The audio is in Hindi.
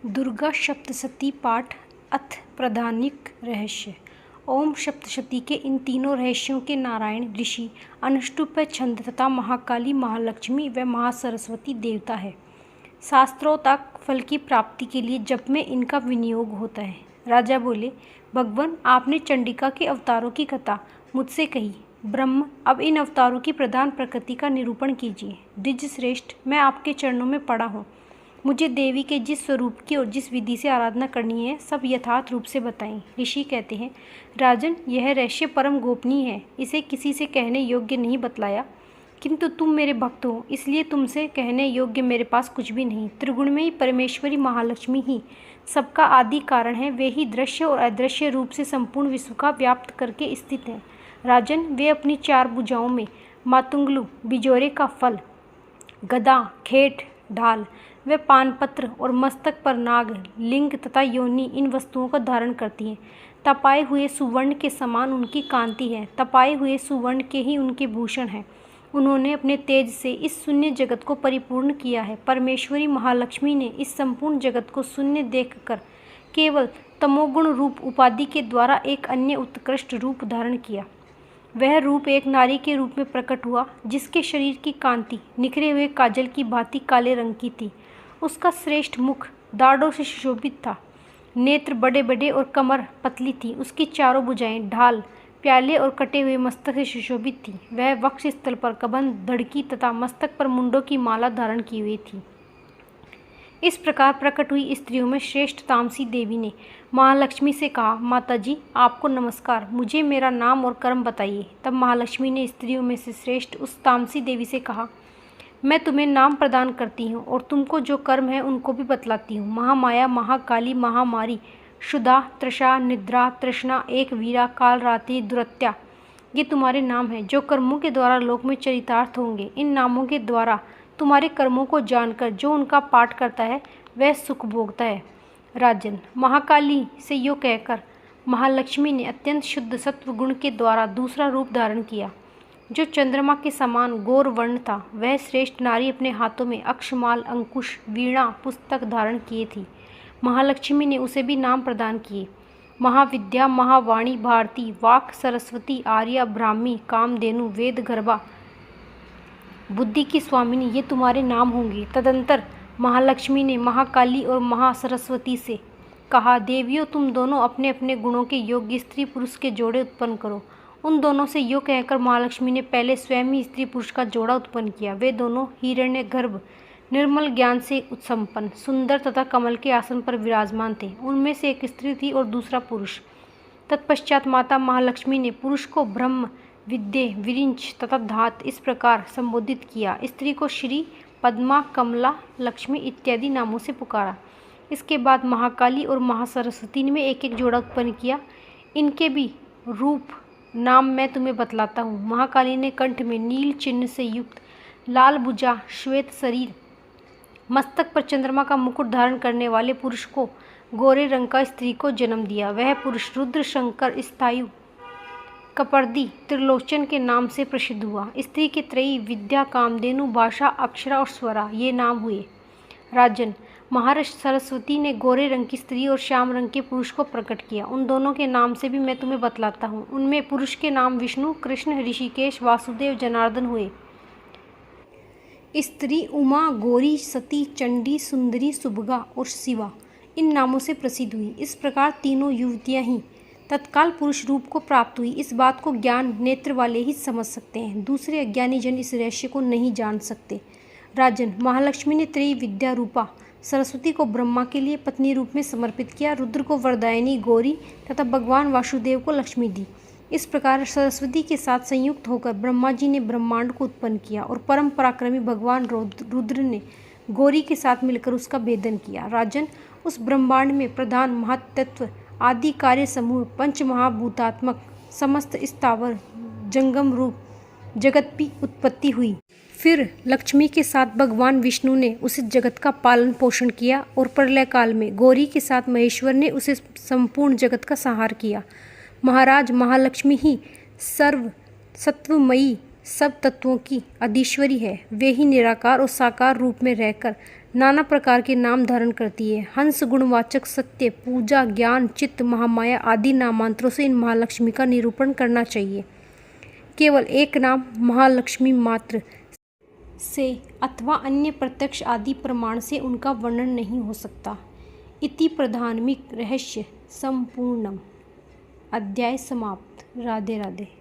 दुर्गा सप्तशती पाठ अथ प्रधानिक रहस्य। ओम सप्तशती के इन तीनों रहस्यों के नारायण ऋषि, अनुष्टुप छंद तथा महाकाली, महालक्ष्मी व महासरस्वती देवता है। शास्त्रों तक फल की प्राप्ति के लिए जप में इनका विनियोग होता है। राजा बोले, भगवान, आपने चंडिका के अवतारों की कथा मुझसे कही। ब्रह्म, अब इन अवतारों की प्रधान प्रकृति का निरूपण कीजिए। द्विज श्रेष्ठ, मैं आपके चरणों में पड़ा हूँ। मुझे देवी के जिस स्वरूप की और जिस विधि से आराधना करनी है, सब यथार्थ रूप से बताएं। ऋषि कहते हैं, राजन, यह रहस्य परम गोपनीय है। इसे किसी से कहने योग्य नहीं बतलाया, किंतु तुम मेरे भक्त हो, इसलिए तुमसे कहने योग्य मेरे पास कुछ भी नहीं। त्रिगुणमयी परमेश्वरी महालक्ष्मी ही सबका आदि कारण है। वे ही दृश्य और अदृश्य रूप से संपूर्ण विश्व का व्याप्त करके स्थित हैं। राजन, वे अपनी चार भुजाओं में मातुंगलु, बिजोरे का फल, गदा, खेट, ढाल वे पानपत्र और मस्तक पर नाग, लिंग तथा योनि इन वस्तुओं का धारण करती हैं। तपाए हुए सुवर्ण के समान उनकी कांति है। तपाए हुए सुवर्ण के ही उनके भूषण हैं। उन्होंने अपने तेज से इस शून्य जगत को परिपूर्ण किया है। परमेश्वरी महालक्ष्मी ने इस संपूर्ण जगत को शून्य देखकर केवल तमोगुण रूप उपाधि के द्वारा एक अन्य उत्कृष्ट रूप धारण किया। वह रूप एक नारी के रूप में प्रकट हुआ, जिसके शरीर की कांति निखरे हुए काजल की भांति काले रंग की थी। उसका श्रेष्ठ मुख दाढ़ों से सुशोभित था, नेत्र बड़े बड़े और कमर पतली थी। उसकी चारों भुजाएं ढाल, प्याले और कटे हुए मस्तक से सुशोभित थी। वह वक्ष स्थल पर कबंध, धड़की तथा मस्तक पर मुंडों की माला धारण की हुई थी। इस प्रकार प्रकट हुई स्त्रियों में श्रेष्ठ तामसी देवी ने महालक्ष्मी से कहा, माता जी, आपको नमस्कार, मुझे मेरा नाम और कर्म बताइए। तब महालक्ष्मी ने स्त्रियों में से श्रेष्ठ उस तामसी देवी से कहा, मैं तुम्हें नाम प्रदान करती हूँ और तुमको जो कर्म है उनको भी बतलाती हूँ। महामाया, महाकाली, महामारी, क्षुधा, तृषा, निद्रा, तृष्णा, एक वीरा, काल रात्रि, दुरत्या, ये तुम्हारे नाम हैं, जो कर्मों के द्वारा लोक में चरितार्थ होंगे। इन नामों के द्वारा तुम्हारे कर्मों को जानकर जो उनका पाठ करता है वह सुख भोगता है। राजन, महाकाली से यो कहकर महालक्ष्मी ने अत्यंत शुद्ध सत्व गुण के द्वारा दूसरा रूप धारण किया, जो चंद्रमा के समान गौर वर्ण था। वह श्रेष्ठ नारी अपने हाथों में अक्षमाल, अंकुश, वीणा, पुस्तक धारण किए थी। महालक्ष्मी ने उसे भी नाम प्रदान किए, महाविद्या, महावाणी, भारती, वाक, सरस्वती, आर्या, ब्राह्मी, कामधेनु, वेद गर्भा, बुद्धि की स्वामिनी, ये तुम्हारे नाम होंगे। तदंतर महालक्ष्मी ने महाकाली और महासरस्वती से कहा, देवियों, तुम दोनों अपने अपने गुणों के योग्य स्त्री पुरुष के जोड़े उत्पन्न करो। उन दोनों से यो कहकर महालक्ष्मी ने पहले स्वयं ही स्त्री पुरुष का जोड़ा उत्पन्न किया। वे दोनों हिरण्य गर्भ, निर्मल ज्ञान से उत्संपन्न, सुंदर तथा कमल के आसन पर विराजमान थे। उनमें से एक स्त्री थी और दूसरा पुरुष। तत्पश्चात माता महालक्ष्मी ने पुरुष को ब्रह्म, विद्ये, विरिंच तथा धात इस प्रकार संबोधित किया। स्त्री को श्री, पद्मा, कमला, लक्ष्मी इत्यादि नामों से पुकारा। इसके बाद महाकाली और महासरस्वती ने एक एक जोड़ा उत्पन्न किया। इनके भी रूप नाम मैं तुम्हें बतलाता हूँ। महाकाली ने कंठ में नील चिन्ह से युक्त लाल भुजा, श्वेत शरीर, मस्तक पर चंद्रमा का मुकुट धारण करने वाले पुरुष को गोरे रंग का स्त्री को जन्म दिया। वह पुरुष रुद्र, शंकर, स्थायु, कपर्दी, त्रिलोचन के नाम से प्रसिद्ध हुआ। स्त्री के त्रयी विद्या, कामधेनु, भाषा, अक्षरा और स्वरा ये नाम हुए। राजन, महाराज सरस्वती ने गोरे रंग की स्त्री और श्याम रंग के पुरुष को प्रकट किया। उन दोनों के नाम से भी मैं तुम्हें बतलाता हूँ। उनमें पुरुष के नाम विष्णु, कृष्ण, ऋषिकेश, वासुदेव, जनार्दन हुए। स्त्री उमा, गौरी, सती, चंडी, सुंदरी, सुभगा और शिवा इन नामों से प्रसिद्ध हुई। इस प्रकार तीनों युवतियाँ ही तत्काल पुरुष रूप को प्राप्त हुई। इस बात को ज्ञान नेत्र वाले ही समझ सकते हैं, दूसरे अज्ञानी जन इस रहस्य को नहीं जान सकते। राजन, महालक्ष्मी ने त्रयी विद्या रूपा सरस्वती को ब्रह्मा के लिए पत्नी रूप में समर्पित किया, रुद्र को वरदायिनी गौरी तथा भगवान वासुदेव को लक्ष्मी दी। इस प्रकार सरस्वती के साथ संयुक्त होकर ब्रह्मा जी ने ब्रह्मांड को उत्पन्न किया और परम पराक्रमी भगवान रुद्र ने गौरी के साथ मिलकर उसका भेदन किया। राजन, उस ब्रह्मांड में प्रधान महत्त्व, आदि कार्य समूह, पंच महाभूतात्मक समस्त स्थावर जंगम रूप जगत की उत्पत्ति हुई। फिर लक्ष्मी के साथ भगवान विष्णु ने उस जगत का पालन पोषण किया और प्रलय काल में गौरी के साथ महेश्वर ने उसे संपूर्ण जगत का संहार किया। महाराज, महालक्ष्मी ही सर्व सत्वमयी सब तत्वों की अधीश्वरी है। वे ही निराकार और साकार रूप में रहकर नाना प्रकार के नाम धारण करती है। हंस, गुणवाचक, सत्य, पूजा, ज्ञान, चित्त, महामाया आदि नामांतरों से इन महालक्ष्मी का निरूपण करना चाहिए। केवल एक नाम महालक्ष्मी मात्र से अथवा अन्य प्रत्यक्ष आदि प्रमाण से उनका वर्णन नहीं हो सकता। इति प्रधानमिक रहस्य संपूर्णम। अध्याय समाप्त। राधे राधे।